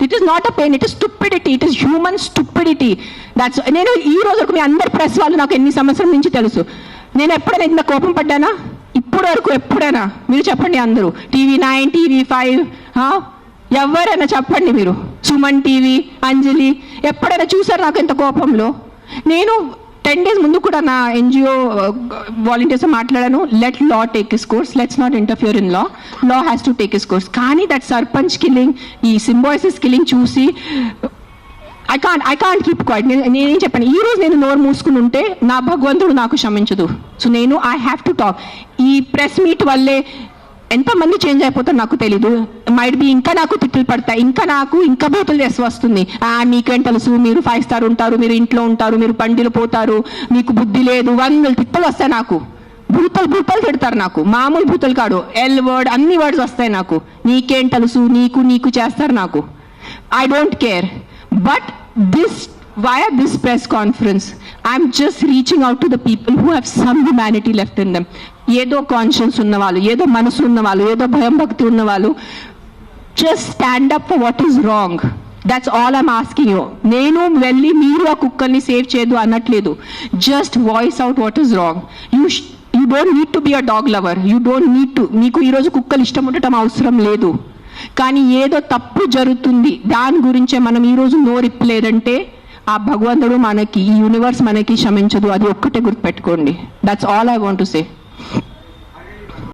It is not a pain, it is stupidity, it is human stupidity. That's నేను ఈ రోజుకు మీ అందరి press వాళ్ళు నాకు ఎన్ని సంవత్సరాల నుంచి తెలుసు. నేను ఎప్పుడైనా ఇంత కోపం పడ్డానా? ఇప్పటి వరకు ఎప్పుడైనా మీరు చెప్పండి. అందరూ TV9, TV5 ఎవరైనా చెప్పండి. మీరు సుమన్ టీవీ, అంజలి ఎప్పుడైనా చూసారు నాకు ఇంత కోపంలో? నేను 10 days ముందు కూడా నా NGO వాలంటీర్స్ మాట్లాడాను. Let law take his course, let's not interfere in law, law has to take his course. కానీ దట్ సర్పంచ్ కిల్లింగ్, ఈ సింబాయిసిస్ కిల్లింగ్ చూసి ఐ కాంట్ కీప్ క్వైట్. నేనేం చెప్పాను, ఈ రోజు నేను నోరు మూసుకుని ఉంటే నా భగవంతుడు నాకు క్షమించదు. సో నేను ఐ హ్యావ్ టు టాక్. ఈ ప్రెస్ మీట్ వల్లే ఎంతమంది చేంజ్ అయిపోతారు నాకు తెలీదు. మైట్ బి ఇంకా నాకు తిట్లు పడతాయి, ఇంకా బూతులు చేసి వస్తుంది. మీకేం తెలుసు, మీరు 5 star ఉంటారు, మీరు ఇంట్లో ఉంటారు, మీరు పండిలు పోతారు, మీకు బుద్ధి లేదు, 100 తిప్పలు వస్తాయి నాకు. భూతలు తిడతారు నాకు, మామూలు భూతలు కాడు, ఎల్ వర్డ్ అన్ని వర్డ్స్ వస్తాయి నాకు. నీకేం తెలుసు, నీకు చేస్తారు నాకు. I don't care. But via this press conference, I'm just reaching out to the people who have some humanity left in them. ఏదో కాన్షియన్స్ ఉన్నవాళ్ళు, ఏదో మనసు ఉన్నవాళ్ళు, ఏదో భయం భక్తి ఉన్నవాళ్ళు, just stand up for what is wrong. That's all I'm asking you. నేను వెళ్ళి మీరు ఆ కుక్కల్ని సేవ్ చేయదు అనట్లేదు. Just voice out what is wrong. You don't need to be a dog lover. You don't need to. మీకు ఈరోజు కుక్కలు ఇష్టం ఉండటం అవసరం లేదు. కానీ ఏదో తప్పు జరుగుతుంది, దాని గురించే మనం ఈరోజు నోరిప్పలేదంటే ఆ భగవంతుడు మనకి, ఈ యూనివర్స్ మనకి క్షమించదు. అది ఒక్కటే గుర్తుపెట్టుకోండి. That's all I want to say.